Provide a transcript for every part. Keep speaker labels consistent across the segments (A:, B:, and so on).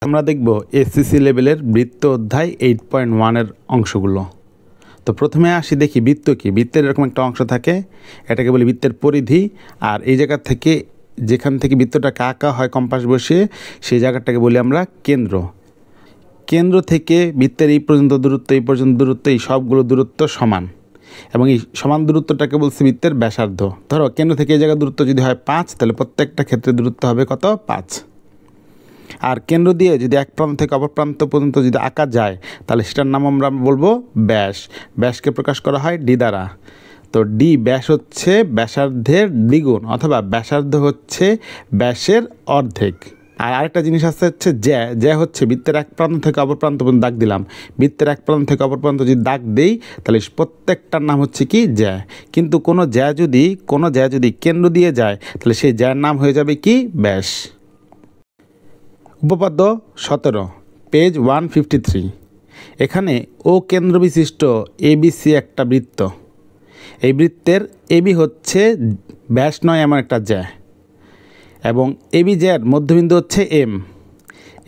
A: আমরা দেখব এসএসসি লেভেলের বৃত্ত অধ্যায় 8.1 এর অংশগুলো। তো প্রথমে আসি দেখি বৃত্ত কি। বৃত্তের এরকম একটা অংশ থাকে, এটাকে বলি বৃত্তের পরিধি। আর এই জায়গা থেকে যেখান থেকে বৃত্তটাকে আঁকা হয় কম্পাস বসিয়ে, সেই জায়গাটাকে বলি আমরা কেন্দ্র। কেন্দ্র থেকে বৃত্তের এই পর্যন্ত দূরত্ব, এই পর্যন্ত দূরত্ব, এই সবগুলো দূরত্ব সমান, এবং এই সমান দূরত্বটাকে বলছি বৃত্তের ব্যাসার্ধ। ধরো কেন্দ্র থেকে এই জায়গার দূরত্ব যদি হয় 5, তাহলে প্রত্যেকটা ক্ষেত্রে দূরত্ব হবে কত? 5। আর কেন্দ্র দিয়ে যদি এক প্রান্ত থেকে অপর প্রান্ত পর্যন্ত যদি আঁকা যায়, তাহলে সেটার নাম আমরা বলবো ব্যাস। ব্যাসকে প্রকাশ করা হয় ডি দ্বারা। তো ডি ব্যাস হচ্ছে ব্যাসার্ধের দ্বিগুণ, অথবা ব্যাসার্ধ হচ্ছে ব্যাসের অর্ধেক। আর আরেকটা জিনিস আছে হচ্ছে জ্যা হচ্ছে বৃত্তের এক প্রান্ত থেকে অপর প্রান্ত পর্যন্ত দাগ দিলাম। বৃত্তের এক প্রান্ত থেকে অপর প্রান্ত যদি দাগ দেই, তাহলে প্রত্যেকটার নাম হচ্ছে কি? জ্যা। কিন্তু কোনো জ্যা যদি কেন্দ্র দিয়ে যায়, তাহলে সেই জ্যার নাম হয়ে যাবে কি? ব্যাস। উপপাদ্য 17, পেজ 153। এখানে ও কেন্দ্র বিশিষ্ট এবিসি একটা বৃত্ত। এই বৃত্তের এবি হচ্ছে ব্যাস নয় এমন একটা জ্যা, এবং এবি জ্যার মধ্যবিন্দু হচ্ছে এম।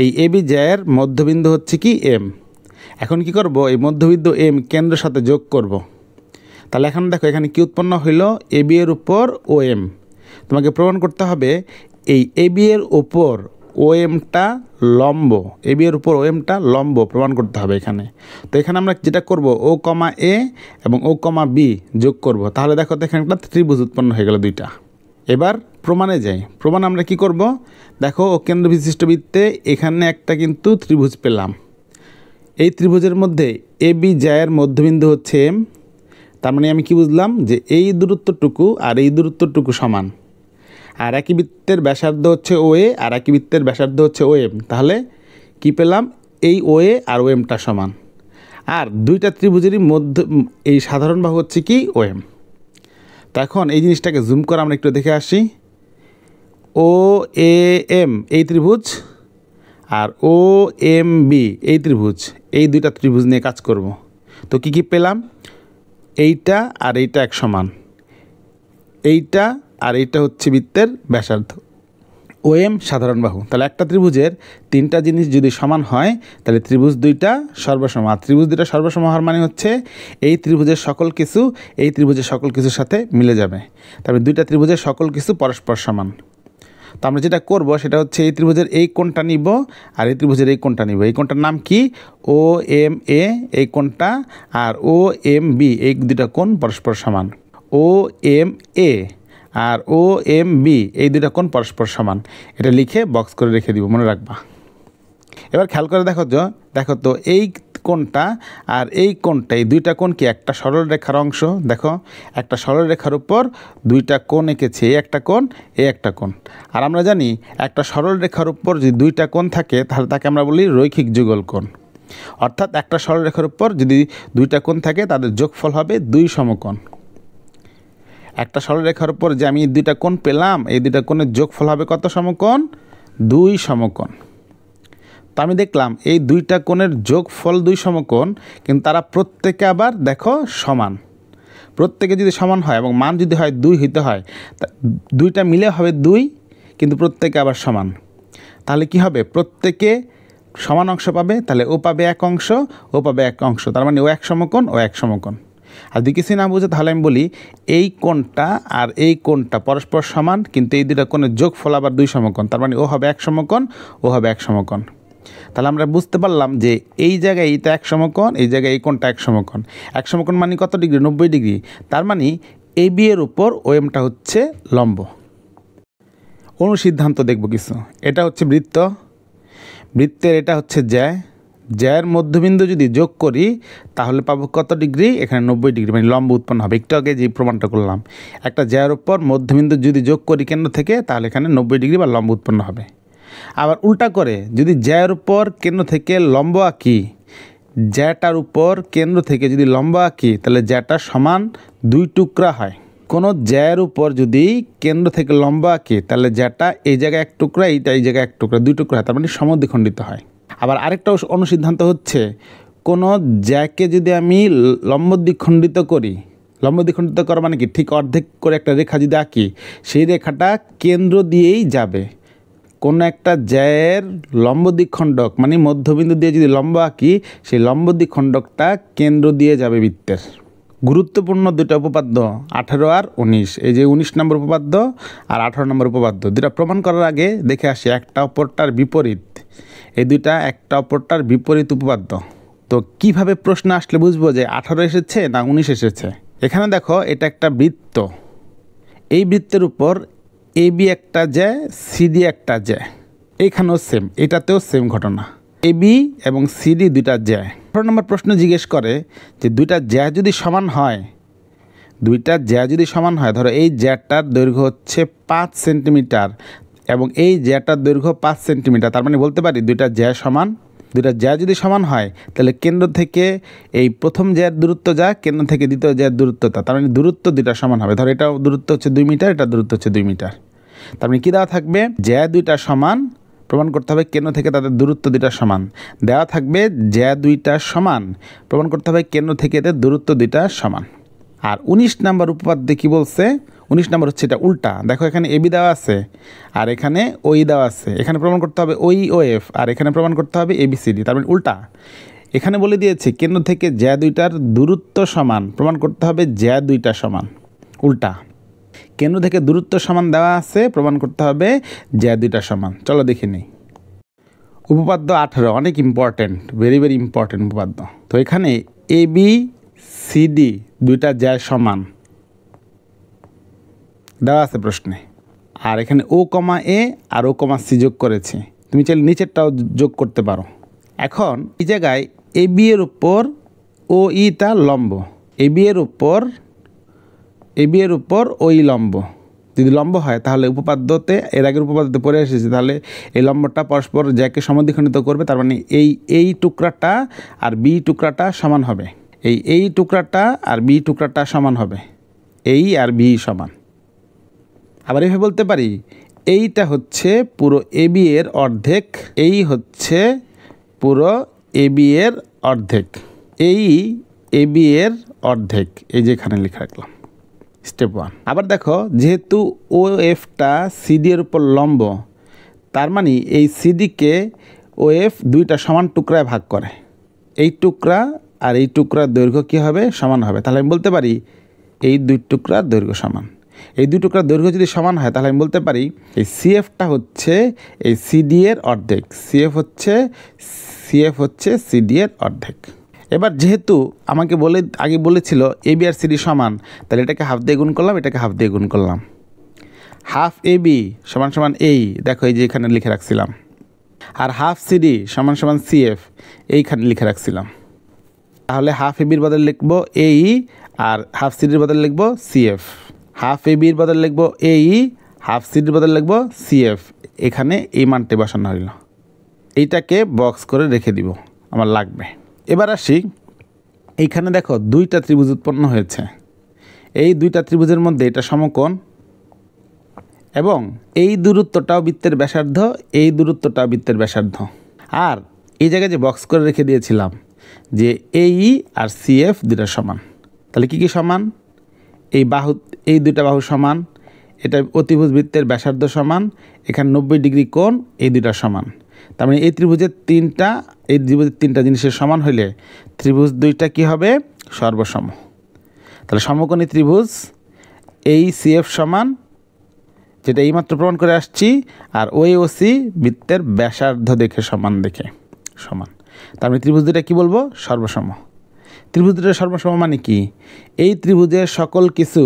A: এই এবি জ্যার মধ্যবিন্দু হচ্ছে কি? এম। এখন কি করব? এই মধ্যবিন্দু এম কেন্দ্রের সাথে যোগ করব। তাহলে এখন দেখো এখানে কি উৎপন্ন হইল? এবি এর উপর ও এম। তোমাকে প্রমাণ করতে হবে এই এবি এর উপর ও এমটা লম্ব। এবি এর উপর ও এমটা লম্ব প্রমাণ করতে হবে এখানে। তো এখানে আমরা যেটা করব, ও কমা এ এবং ও কমা বি যোগ করব। তাহলে দেখো তো এখানে একটা ত্রিভুজ উৎপন্ন হয়ে গেল দুইটা। এবার প্রমাণে যাই। প্রমাণ আমরা কি করব? দেখো ও কেন্দ্র বিশিষ্ট বৃত্তে এখানে একটা কিন্তু ত্রিভুজ পেলাম। এই ত্রিভুজের মধ্যে এবি জ্যায়ের মধ্যবিন্দু হচ্ছে এম। তার মানে আমি কি বুঝলাম? যে এই দূরত্বটুকু আর এই দূরত্বটুকু সমান। আর একই বৃত্তের ব্যাসার্ধ হচ্ছে ও এ, আর একই বৃত্তের ব্যাসার্ধ হচ্ছে ও এম। তাহলে কি পেলাম? এই ও এ আর ও এমটা সমান। আর দুইটা ত্রিভুজেরই মধ্য এই সাধারণ বাহু হচ্ছে কি? ও এম। তো এখন এই জিনিসটাকে জুম করে আমরা একটু দেখে আসি। ও এ এম এই ত্রিভুজ, আর ও এম বি এই ত্রিভুজ, এই দুইটা ত্রিভুজ নিয়ে কাজ করব। তো কি পেলাম? এইটা আর এইটা এক সমান, এইটা আর এইটা হচ্ছে বৃত্তের ব্যাসার্ধ। ও এম সাধারণ বাহু। তাহলে একটা ত্রিভুজের তিনটা জিনিস যদি সমান হয়, তাহলে ত্রিভুজ দুইটা সর্বসম। আর ত্রিভুজ দুইটা সর্বসম হওয়ার মানে হচ্ছে এই ত্রিভুজের সকল কিছু এই ত্রিভুজের সকল কিছুর সাথে মিলে যাবে। তারপরে দুইটা ত্রিভুজের সকল কিছু পরস্পর সমান। তো আমরা যেটা করব সেটা হচ্ছে এই ত্রিভুজের এই কোণটা নিব, আর এই ত্রিভুজের এই কোণটা নিব। এই কোণটার নাম কি? ও এম এ এই কোণটা, আর ও এম বি এই দুইটা কোণ পরস্পর সমান। ও M A R O M B এই দুইটা কোণ পরস্পর সমান। এটা লিখে বক্স করে রেখে দিব, মনে রাখবা। এবার খেয়াল করে দেখো তো এই কোণটা আর এই কোণটা, এই দুইটা কোণ কি? একটা সরল রেখার অংশ। দেখো একটা সরল রেখার উপর দুইটা কোণ এঁকেছে, এই একটা কোণ, এই একটা কোণ। আর আমরা জানি একটা সরল রেখার উপর যদি দুইটা কোণ থাকে, তাহলে তাকে আমরা বলি রৈখিক যুগল কোণ। অর্থাৎ একটা সরল রেখার উপর যদি দুইটা কোণ থাকে, তাদের যোগফল হবে দুই সমকোণ। একটা সরলরেখার উপর যে আমি দুইটা কোণ পেলাম, এই দুইটা কোণের যোগফল হবে কত সমকোণ? 2 সমকোণ। তো আমি দেখলাম এই দুইটা কোণের যোগফল 2 সমকোণ, কিন্তু তারা প্রত্যেকে আবার দেখো সমান। প্রত্যেকে যদি সমান হয় এবং মান যদি হয় 2 হইতে হয়, দুইটা মিলে হবে 2, কিন্তু প্রত্যেকে আবার সমান। তাহলে কি হবে? প্রত্যেকে সমান অংশ পাবে। তাহলে ও পাবে এক অংশ, ও পাবে এক অংশ। তার মানে ও এক সমকোণ, ও এক সমকোণ। আর যদি কিছু না বুঝে, তাহলে আমি বলি এই কোণটা আর এই কোণটা পরস্পর সমান, কিন্তু এই দুইটা কোণের যোগফল আবার 2 সমকোণ। তার মানে ও হবে এক সমকোণ, ও হবে এক সমকোণ। তাহলে আমরা বুঝতে পারলাম যে এই জায়গায় এইটা এক সমকোণ, এই জায়গায় এই কোণটা এক সমকোণ। এক সমকোণ মানে কত ডিগ্রি? 90 ডিগ্রি। তার মানে এ বি এর উপর ও এমটা হচ্ছে লম্ব। অনুসিদ্ধান্ত দেখব কিছু। এটা হচ্ছে বৃত্ত। বৃত্তের এটা হচ্ছে জ্যায়ের মধ্যবিন্দু যদি যোগ করি, তাহলে পাবো কত ডিগ্রি? এখানে 90 ডিগ্রি, মানে লম্ব উৎপন্ন হবে। একটু আগে যে প্রমাণটা করলাম, একটা জ্যায়ের উপর মধ্যবিন্দু যদি যোগ করি কেন্দ্র থেকে, তাহলে এখানে 90 ডিগ্রি বা লম্ব উৎপন্ন হবে। আবার উল্টা করে যদি জ্যায়ের উপর কেন্দ্র থেকে লম্ব আঁকি, জ্যাটার উপর কেন্দ্র থেকে যদি লম্ব আঁকি, তাহলে জ্যাটা সমান 2 টুকরা হয়। কোনো জ্যায়ের উপর যদি কেন্দ্র থেকে লম্ব আঁকি, তাহলে জ্যাটা এই জায়গায় এক টুকরা, এইটা এই জায়গায় এক টুকরা, 2 টুকরা হয়। তার মানে সমদ্বিখণ্ডিত হয়। আবার আরেকটা অনুসিদ্ধান্ত হচ্ছে, কোনো জ্যাকে যদি আমি লম্ব দ্বিখণ্ডিত করি, লম্ব দ্বিখণ্ডিত করা মানে কি? ঠিক অর্ধেক করে একটা রেখা যদি আঁকি, সেই রেখাটা কেন্দ্র দিয়েই যাবে। কোনো একটা জ্যায়ের লম্ব দ্বিখণ্ডক মানে মধ্যবিন্দু দিয়ে যদি লম্ব আঁকি, সেই লম্ব দ্বিখণ্ডকটা কেন্দ্র দিয়ে যাবে বৃত্তের। গুরুত্বপূর্ণ দুটো উপপাদ্য 18 আর 19, এই যে 19 নম্বর উপপাদ্য আর 18 নম্বর উপপাদ্য, দুটা প্রমাণ করার আগে দেখে আসি একটা অপরটার বিপরীত। এই দুইটা একটা অপরটার বিপরীত উপপাদ্য। তো কিভাবে প্রশ্ন আসলে বুঝবো যে 18 এসেছে না 19 এসেছে? এখানে দেখো, এটা একটা বৃত্ত, এই বৃত্তের উপর এবি একটা জ্যা, সিডি একটা জ্যা। এইখানেও সেম, এটাতেও সেম ঘটনা, এবি এবং সিডি দুইটা জ্যা। 18 নম্বর প্রশ্ন জিজ্ঞেস করে যে দুইটা জ্যা যদি সমান হয়, ধরো এই জ্যাটার দৈর্ঘ্য হচ্ছে 5 সেন্টিমিটার এবং এই জ্যাটার দৈর্ঘ্য 5 সেন্টিমিটার, তার মানে বলতে পারি দুইটা জ্যা সমান। দুইটা জ্যা যদি সমান হয় তাহলে কেন্দ্র থেকে এই প্রথম জ্যার দূরত্ব যা, কেন্দ্র থেকে দ্বিতীয় জ্যার দূরত্ব তা, তার মানে দূরত্ব দুইটা সমান হবে। ধরো এটা দূরত্ব হচ্ছে 2 মিটার, এটা দূরত্ব হচ্ছে 2 মিটার। তার মানে কী দেওয়া থাকবে? জ্যা দুইটা সমান, প্রমাণ করতে হবে কেন্দ্র থেকে তাদের দূরত্ব দুইটা সমান। দেওয়া থাকবে জ্যা দুইটা সমান, প্রমাণ করতে হবে কেন্দ্র থেকে এদের দূরত্ব দুইটা সমান। আর 19 নম্বর উপপাদ্যে কী বলছে? 19 নম্বর হচ্ছে এটা উল্টা। দেখো, এখানে এবি দেওয়া আছে আর এখানে ওই দেওয়া আছে। এখানে প্রমাণ করতে হবে ওই ও এফ আর এখানে প্রমাণ করতে হবে এবিসিডি, তার মানে উল্টা। এখানে বলে দিয়েছে কেন্দ্র থেকে জ্যা দুইটার দূরত্ব সমান, প্রমাণ করতে হবে জ্যা দুইটা সমান, উল্টা। কেন্দ্র থেকে দূরত্ব সমান দেওয়া আছে, প্রমাণ করতে হবে জ্যা দুইটা সমান। চলো দেখে নিই। উপপাদ্য 18 অনেক ইম্পর্টেন্ট, ভেরি ভেরি ইম্পর্টেন্ট উপপাদ্য। তো এখানে এবি সিডি দুইটা জ্যা সমান দেওয়া আছে প্রশ্নে, আর এখানে ও কমা এ আর ও কমা সি যোগ করেছি। তুমি চাইলে নিচেরটাও যোগ করতে পারো। এখন এই জায়গায় এবি এর উপর ও ইটা লম্ব, এবি এর উপর ওই লম্ব যদি লম্ব হয় তাহলে উপপাদ্যতে, এর আগের উপপাদ্যতে পড়ে এসেছে, তাহলে এই লম্বটা পরস্পর জ্যাকে সমদ্বিখণ্ডিত করবে। তার মানে এই টুকরাটা আর বি টুকরাটা সমান হবে, এই টুকরাটা আর বি টুকরাটা সমান হবে, এই আর বি সমান। আবার এভাবে বলতে পারি এইটা হচ্ছে পুরো এবি এর অর্ধেক, এই হচ্ছে পুরো এবি এর অর্ধেক, এই এবি এর অর্ধেক, এই যে এখানে লিখে রাখলাম স্টেপ 1। আবার দেখো, যেহেতু ও এফটা সিডি এর উপর লম্ব, তার মানে এই সিডিকে ও এফ দুইটা সমান টুকরায় ভাগ করে, এই টুকরা আর এই টুকরার দৈর্ঘ্য কী হবে? সমান হবে। তাহলে আমি বলতে পারি এই দুই টুকরার দৈর্ঘ্য সমান। এই দুই টুকরার দৈর্ঘ্য যদি সমান হয় তাহলে আমি বলতে পারি এই সিএফটা হচ্ছে এই সিডি এর অর্ধেক, সিএফ হচ্ছে সিডি এর অর্ধেক। এবার যেহেতু আমাকে আগে বলেছিল এবি আর সিডি সমান, তাহলে এটাকে হাফ দিয়ে গুণ করলাম, এটাকে হাফ দিয়ে গুণ করলাম। হাফ এবি সমান সমান এই, দেখো এই যে এখানে লিখে রাখছিলাম, আর হাফ সিডি সমান সমান সিএফ, এইখানে লিখে রাখছিলাম। তাহলে হাফ এবির বদলে লিখব এই আর হাফ সিডির বদলে লিখব সিএফ, হাফ এবির বদলে লিখব এই, হাফ সিডির বদলে লিখব সিএফ। এখানে এই মানটি বসানো হইল, এইটাকে বক্স করে রেখে দিব, আমার লাগবে। এবার আসি, এইখানে দেখো দুইটা ত্রিভুজ উৎপন্ন হয়েছে, এই দুইটা ত্রিভুজের মধ্যে এটা সমকোণ এবং এই দূরত্বটাও বৃত্তের ব্যাসার্ধ, এই দূরত্বটাও বৃত্তের ব্যাসার্ধ। আর এই জায়গায় যে বক্স করে রেখে দিয়েছিলাম যে এই আর সিএফ দুটা সমান, তাহলে কি সমান? এই দুইটা বাহু সমান, এটা অতিভুজ বৃত্তের ব্যাসার্ধ সমান, এখানে 90 ডিগ্রি কোণ, এই দুইটা সমান। তার মানে এই ত্রিভুজের তিনটা জিনিসের সমান হইলে ত্রিভুজ দুইটা কি হবে? সর্বসম। তাহলে সমকোণী ত্রিভুজ এই সিএফ সমান, যেটা এইমাত্র প্রমাণ করে আসছি, আর ওই ও সি বৃত্তের ব্যাসার্ধ দেখে সমান। তার মানে ত্রিভুজ দুইটা কী বলবো? সর্বসম। ত্রিভুজ দুইটা সর্বসম মানে কি? এই ত্রিভুজের সকল কিছু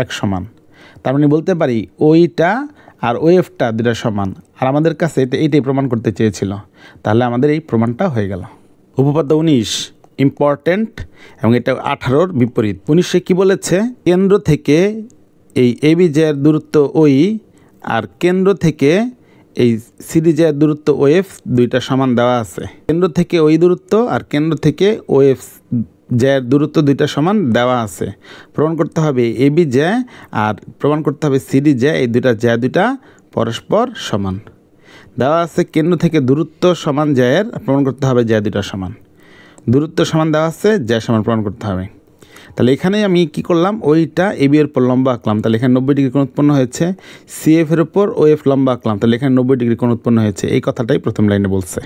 A: এক সমান। তার মানে বলতে পারি ওইটা আর ওএফটা দুটা সমান, আর আমাদের কাছে এইটাই প্রমাণ করতে চেয়েছিল, তাহলে আমাদের এই প্রমাণটা হয়ে গেল। উপপাদ্য 19 ইম্পর্টেন্ট এবং এটা 18-র বিপরীত। 19-এ কী বলেছে? কেন্দ্র থেকে এই এবি জ্যার দূরত্ব ওই আর কেন্দ্র থেকে এই সিডি জ্যার দূরত্ব ওএফ দুইটা সমান দেওয়া আছে। কেন্দ্র থেকে ওই দূরত্ব আর কেন্দ্র থেকে ওএফ জ্যার দূরত্ব দুইটা সমান দেওয়া আছে। প্রমাণ করতে হবে এবি জ্যা আর প্রমাণ করতে হবে সিডি জ্যা, এই দুইটা পরস্পর সমান দেওয়া আছে। কেন্দ্র থেকে দূরত্ব সমান জ্যায়ের প্রমাণ করতে হবে জ্যা দুইটা সমান, দূরত্ব সমান দেওয়া আছে, জ্যা সমান প্রমাণ করতে হবে। তাহলে এখানে আমি কি করলাম, ওইটা এবি এর উপর লম্বা আঁকলাম, তাহলে এখানে 90 ডিগ্রি কোণ উৎপন্ন হয়েছে। সিএফ এর উপর ওএফ লম্বা আঁকলাম, তাহলে এখানে 90 ডিগ্রি কোণ উৎপন্ন হয়েছে। এই কথাটাই প্রথম লাইনে বলছে।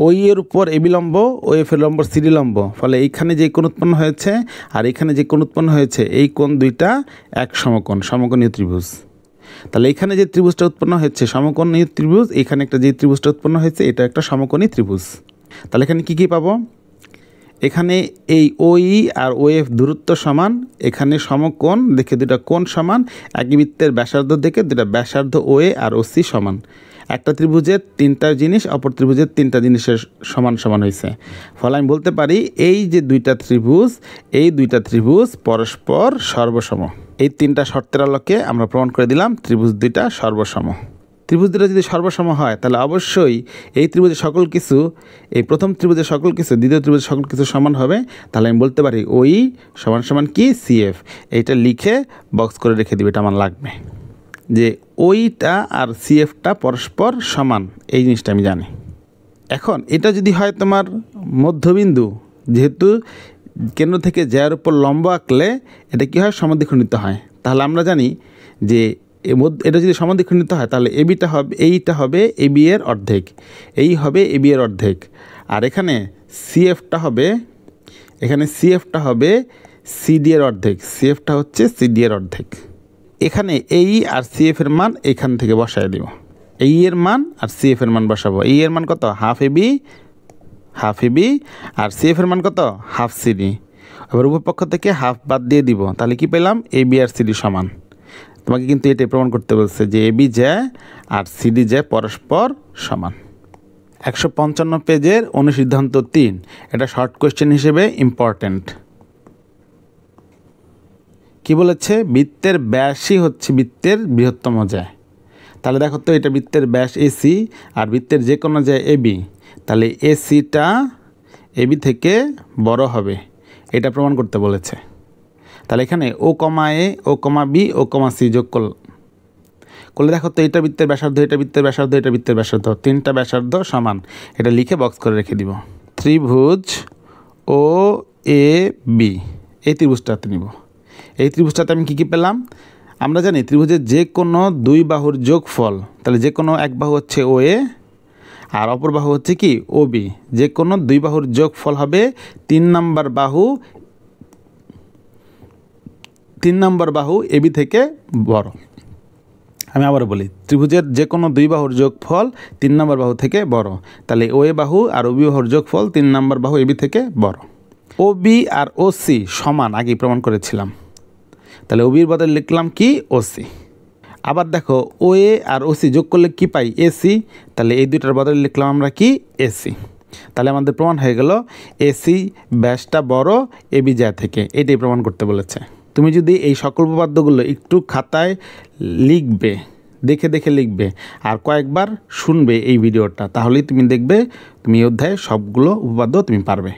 A: ওই এর উপর এবি লম্ব, ওএফ এর লম্ব সিডি লম্ব, ফলে এইখানে যে কোণ উৎপন্ন হয়েছে আর এখানে যে কোণ উৎপন্ন হয়েছে, এই কোণ দুইটা এক সমকোণ, সমকোণীয় ত্রিভুজ। তাহলে এখানে যে ত্রিভুজটা উৎপন্ন হয়েছে সমকোণীয় ত্রিভুজ, এখানে একটা যে ত্রিভুজটা উৎপন্ন হয়েছে এটা একটা সমকোণী ত্রিভুজ। তাহলে এখানে কি কি পাবো, এখানে এই ওই আর ওএফ দূরত্ব সমান, এখানে সমকোণ দেখে দুটা কোণ সমান, একই বৃত্তের ব্যাসার্ধ দেখে দুটা ব্যাসার্ধ ওএ আর ওসি সমান। একটা ত্রিভুজের তিনটা জিনিস অপর ত্রিভুজের তিনটা জিনিসের সমান সমান হয়েছে। ফলে আমি বলতে পারি এই যে দুইটা ত্রিভুজ পরস্পর সর্বসম। এই তিনটা শর্তের আলোকে আমরা প্রমাণ করে দিলাম ত্রিভুজ দুইটা সর্বসম। ত্রিভুজ দুটো যদি সর্বসম হয় তাহলে অবশ্যই এই ত্রিভুজের সকল কিছু, এই প্রথম ত্রিভুজের সকল কিছু দ্বিতীয় ত্রিভুজের সকল কিছু সমান হবে। তাহলে আমি বলতে পারি ওই সমান সমান কি সিএফ। এইটা লিখে বক্স করে রেখে দিবে, এটা আমার লাগবে যে ওইটা আর সিএফটা পরস্পর সমান, এই জিনিসটা আমি জানি। এখন এটা যদি হয় তোমার মধ্যবিন্দু, যেহেতু কেন্দ্র থেকে জ্যার উপর লম্ব আঁকলে এটা কি হয়, সমদ্বিখণ্ডিত হয়। তাহলে আমরা জানি যে এটা যদি সমদ্বিখণ্ডিত হয় তাহলে এইটা হবে এবি এর অর্ধেক, এই হবে এবি এর অর্ধেক। আর এখানে সিএফটা হবে সিডি এর অর্ধেক, সিএফটা হচ্ছে সিডি এর অর্ধেক। এখানে এই আর সিএফ এর মান এখান থেকে বসায় দিব, এই এর মান আর সিএফ এর মান বসাবো। এই এর মান কত, হাফ এবি আর সিএফ এর মান কত, হাফ সিডি। এবার উভয় পক্ষ থেকে হাফ বাদ দিয়ে দিব, তাহলে কি পেলাম, এবি আর সিডি সমান। তোমাকে কিন্তু এটাই প্রমাণ করতে বলছে যে এবি জ্যা আর সিডি জ্যা পরস্পর সমান। 155 পেজের অনুসিদ্ধান্ত 3, এটা শর্ট কোয়েশ্চেন হিসেবে ইম্পর্ট্যান্ট। কি বলেছে, বৃত্তের ব্যাসই হচ্ছে বৃত্তের বৃহত্তম জ্যা। তাহলে দেখো তো, এটা বৃত্তের ব্যাস এসি আর বৃত্তের যে কোনো জ্যা এবি, তাহলে এসিটা এবি থেকে বড় হবে, এটা প্রমাণ করতে বলেছে। তাহলে এখানে ও কমা এ, ও কমা বি, ও কমা সি যোগ করলে দেখো তো, এটা বৃত্তের ব্যাসার্ধ, এটা বৃত্তের ব্যাসার্ধ, এটা বৃত্তের ব্যাসার্ধ, তিনটা ব্যাসার্ধ সমান। এটা লিখে বক্স করে রেখে দিব। ত্রিভুজ ও এ বি, এই ত্রিভুজটাতে নিব। এই ত্রিভুজটাতে আমি কী কী পেলাম, আমরা জানি ত্রিভুজের যে কোনো দুই বাহুর যোগফল, তাহলে যে কোনো এক বাহু হচ্ছে ও এ আর অপর বাহু হচ্ছে কি ও বি। যে কোনো দুই বাহুর যোগফল হবে 3 নম্বর বাহু এবি থেকে বড়। আমি আবার বলি, ত্রিভুজের যে কোনো দুই বাহুর যোগফল 3 নম্বর বাহু থেকে বড়। তাহলে ও এ বাহু আর ও বি বাহুর যোগফল 3 নম্বর বাহু এবি থেকে বড়। ও বি আর ও সি সমান, আগেই প্রমাণ করেছিলাম। তাহলে ও বির বদলে লিখলাম কি ওসি। আবার দেখো, ও এ আর ওসি যোগ করলে কি পাই, এসি। তাহলে এই দুইটার বদলে লিখলাম আমরা কি এসি। তাহলে আমাদের প্রমাণ হয়ে গেল এসি ব্যাসটা বড় এবি জ্যা থেকে, এটাই প্রমাণ করতে বলেছে। তুমি যদি এই সকল উপপাদ্যগুলো একটু খাতায় লিখবে, দেখে দেখে লিখবে আর কয়েকবার শুনবে এই ভিডিওটা, তাহলেই তুমি দেখবে তুমি এই অধ্যায়ে সবগুলো উপপাদ্য তুমি পারবে।